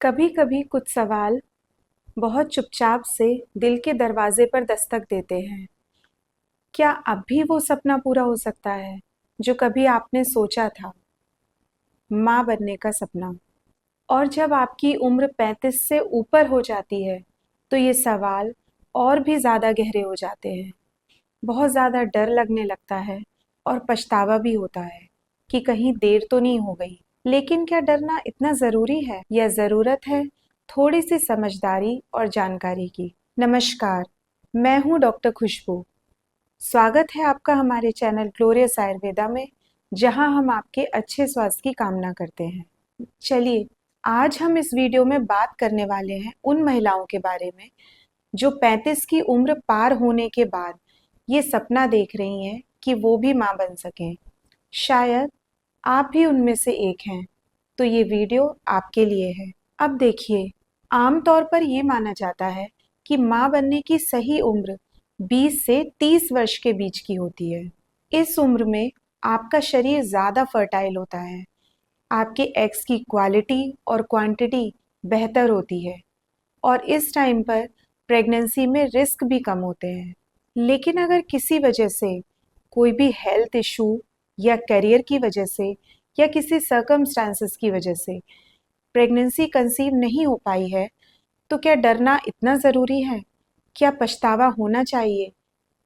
कभी कभी कुछ सवाल बहुत चुपचाप से दिल के दरवाजे पर दस्तक देते हैं। क्या अब भी वो सपना पूरा हो सकता है जो कभी आपने सोचा था, माँ बनने का सपना? और जब आपकी उम्र 35 से ऊपर हो जाती है तो ये सवाल और भी ज़्यादा गहरे हो जाते हैं। बहुत ज़्यादा डर लगने लगता है और पछतावा भी होता है कि कहीं देर तो नहीं हो गई। लेकिन क्या डरना इतना ज़रूरी है या ज़रूरत है थोड़ी सी समझदारी और जानकारी की? नमस्कार, मैं हूँ डॉक्टर खुशबू। स्वागत है आपका हमारे चैनल ग्लोरियस आयुर्वेदा में, जहाँ हम आपके अच्छे स्वास्थ्य की कामना करते हैं। चलिए, आज हम इस वीडियो में बात करने वाले हैं उन महिलाओं के बारे में जो 35 की उम्र पार होने के बाद ये सपना देख रही हैं कि वो भी माँ बन सकें। शायद आप भी उनमें से एक हैं, तो ये वीडियो आपके लिए है। अब देखिए, आमतौर पर ये माना जाता है कि माँ बनने की सही उम्र 20 से 30 वर्ष के बीच की होती है। इस उम्र में आपका शरीर ज़्यादा फर्टाइल होता है, आपके एग्स की क्वालिटी और क्वांटिटी बेहतर होती है और इस टाइम पर प्रेगनेंसी में रिस्क भी कम होते हैं। लेकिन अगर किसी वजह से कोई भी हेल्थ इशू या करियर की वजह से या किसी सर्कमस्टांसेस की वजह से प्रेगनेंसी कंसीव नहीं हो पाई है, तो क्या डरना इतना ज़रूरी है? क्या पछतावा होना चाहिए?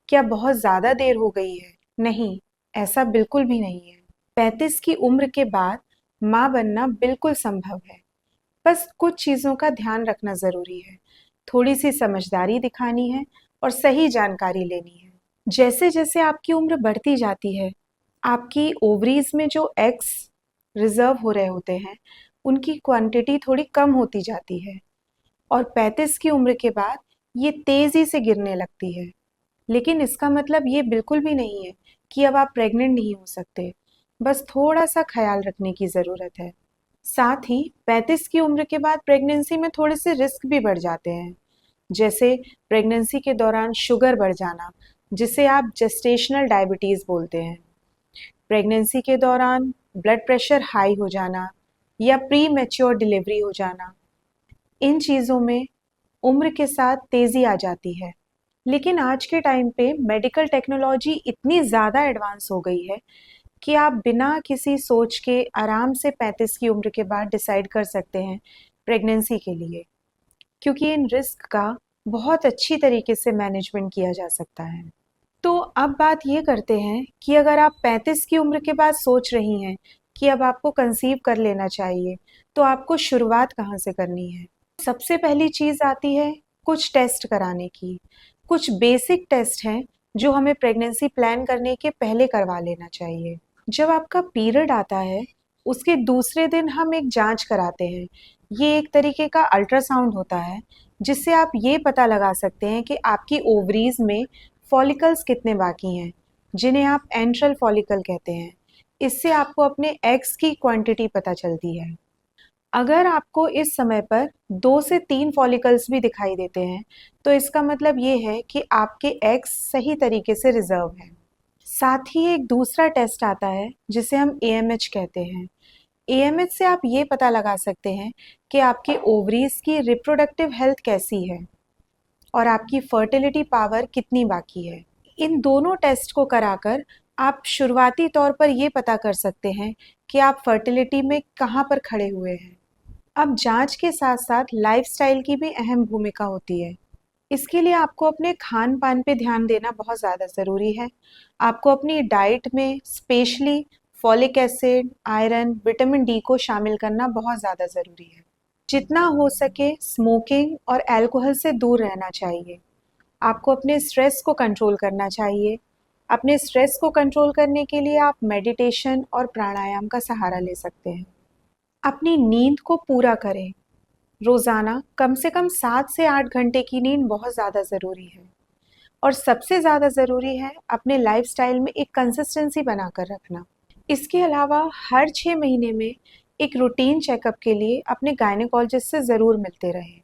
क्या बहुत ज़्यादा देर हो गई है? नहीं, ऐसा बिल्कुल भी नहीं है। 35 की उम्र के बाद माँ बनना बिल्कुल संभव है। बस कुछ चीज़ों का ध्यान रखना ज़रूरी है, थोड़ी सी समझदारी दिखानी है और सही जानकारी लेनी है। जैसे जैसे आपकी उम्र बढ़ती जाती है, आपकी ओवरीज में जो एग्स रिजर्व हो रहे होते हैं, उनकी क्वांटिटी थोड़ी कम होती जाती है और 35 की उम्र के बाद ये तेज़ी से गिरने लगती है। लेकिन इसका मतलब ये बिल्कुल भी नहीं है कि अब आप प्रेग्नेंट नहीं हो सकते। बस थोड़ा सा ख्याल रखने की ज़रूरत है। साथ ही 35 की उम्र के बाद प्रेगनेंसी में थोड़े से रिस्क भी बढ़ जाते हैं, जैसे प्रेगनेंसी के दौरान शुगर बढ़ जाना, जिसे आप जेस्टेशनल डायबिटीज़ बोलते हैं। प्रेगनेंसी के दौरान ब्लड प्रेशर हाई हो जाना या प्री मैच्योर डिलीवरी हो जाना, इन चीज़ों में उम्र के साथ तेज़ी आ जाती है। लेकिन आज के टाइम पे मेडिकल टेक्नोलॉजी इतनी ज़्यादा एडवांस हो गई है कि आप बिना किसी सोच के आराम से 35 की उम्र के बाद डिसाइड कर सकते हैं प्रेगनेंसी के लिए, क्योंकि इन रिस्क का बहुत अच्छी तरीके से मैनेजमेंट किया जा सकता है। तो अब बात ये करते हैं कि अगर आप 35 की उम्र के बाद सोच रही हैं कि अब आपको कंसीव कर लेना चाहिए, तो आपको शुरुआत कहाँ से करनी है? सबसे पहली चीज़ आती है कुछ टेस्ट कराने की। कुछ बेसिक टेस्ट हैं जो हमें प्रेगनेंसी प्लान करने के पहले करवा लेना चाहिए। जब आपका पीरियड आता है, उसके दूसरे दिन हम एक जांच कराते हैं। ये एक तरीके का अल्ट्रासाउंड होता है, जिससे आप ये पता लगा सकते हैं कि आपकी ओवरीज में फॉलिकल्स कितने बाकी हैं, जिन्हें आप एंट्रल फॉलिकल कहते हैं। इससे आपको अपने एग्स की क्वांटिटी पता चलती है। अगर आपको इस समय पर 2 से 3 फॉलिकल्स भी दिखाई देते हैं, तो इसका मतलब ये है कि आपके एग्स सही तरीके से रिजर्व हैं। साथ ही एक दूसरा टेस्ट आता है जिसे हम एएमएच कहते हैं। एएमएच से आप ये पता लगा सकते हैं कि आपके ओवरीज की रिप्रोडक्टिव हेल्थ कैसी है और आपकी फर्टिलिटी पावर कितनी बाकी है। इन दोनों टेस्ट को कराकर आप शुरुआती तौर पर ये पता कर सकते हैं कि आप फर्टिलिटी में कहाँ पर खड़े हुए हैं। अब जांच के साथ साथ लाइफस्टाइल की भी अहम भूमिका होती है। इसके लिए आपको अपने खान पान पे ध्यान देना बहुत ज़्यादा ज़रूरी है। आपको अपनी डाइट में specially folic acid, iron, vitamin D को शामिल करना बहुत ज़्यादा ज़रूरी है। जितना हो सके स्मोकिंग और अल्कोहल से दूर रहना चाहिए। आपको अपने स्ट्रेस को कंट्रोल करना चाहिए। अपने स्ट्रेस को कंट्रोल करने के लिए आप मेडिटेशन और प्राणायाम का सहारा ले सकते हैं। अपनी नींद को पूरा करें। रोज़ाना कम से कम 7 से 8 घंटे की नींद बहुत ज़्यादा ज़रूरी है। और सबसे ज़्यादा ज़रूरी है अपने लाइफस्टाइल में एक कंसिस्टेंसी बनाकर रखना। इसके अलावा हर 6 महीने में एक रूटीन चेकअप के लिए अपने गायनेकोलॉजिस्ट से ज़रूर मिलते रहें।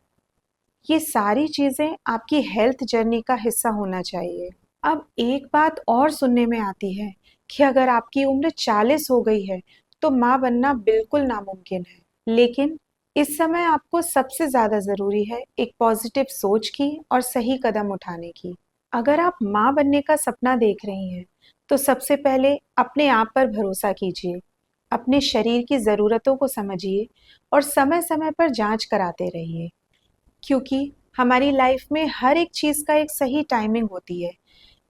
ये सारी चीज़ें आपकी हेल्थ जर्नी का हिस्सा होना चाहिए। अब एक बात और सुनने में आती है कि अगर आपकी उम्र 40 हो गई है, तो माँ बनना बिल्कुल नामुमकिन है। लेकिन इस समय आपको सबसे ज़्यादा ज़रूरी है एक पॉजिटिव सोच की और सही कदम उठाने की। अगर आप माँ बनने का सपना देख रही हैं, तो सबसे पहले अपने आप पर भरोसा कीजिए, अपने शरीर की ज़रूरतों को समझिए और समय-समय पर जांच कराते रहिए। क्योंकि हमारी लाइफ में हर एक चीज़ का एक सही टाइमिंग होती है।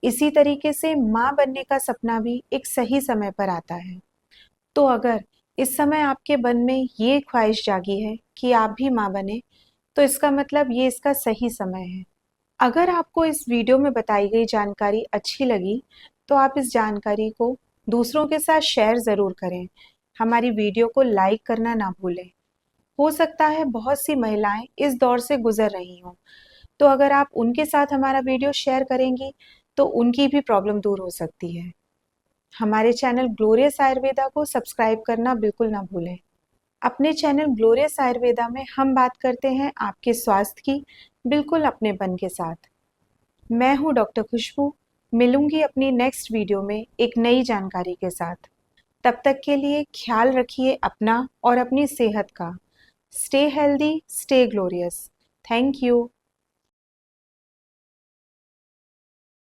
इसी तरीके से माँ बनने का सपना भी एक सही समय पर आता है। तो अगर इस समय आपके मन में ये ख्वाहिश जागी है कि आप भी माँ बने, तो इसका मतलब ये इसका सही समय है। अगर आपको इस वीडियो में बताई गई जानकारी अच्छी लगी, तो आप इस जानकारी को दूसरों के साथ शेयर ज़रूर करें। हमारी वीडियो को लाइक करना ना भूलें। हो सकता है बहुत सी महिलाएं इस दौर से गुजर रही हों, तो अगर आप उनके साथ हमारा वीडियो शेयर करेंगी, तो उनकी भी प्रॉब्लम दूर हो सकती है। हमारे चैनल ग्लोरियस आयुर्वेदा को सब्सक्राइब करना बिल्कुल ना भूलें। अपने चैनल ग्लोरियस आयुर्वेदा में हम बात करते हैं आपके स्वास्थ्य की, बिल्कुल अपनेपन के साथ। मैं हूँ डॉक्टर खुशबू। मिलूंगी अपनी नेक्स्ट वीडियो में एक नई जानकारी के साथ। तब तक के लिए ख्याल रखिए अपना और अपनी सेहत का। Stay healthy, stay glorious. Thank you.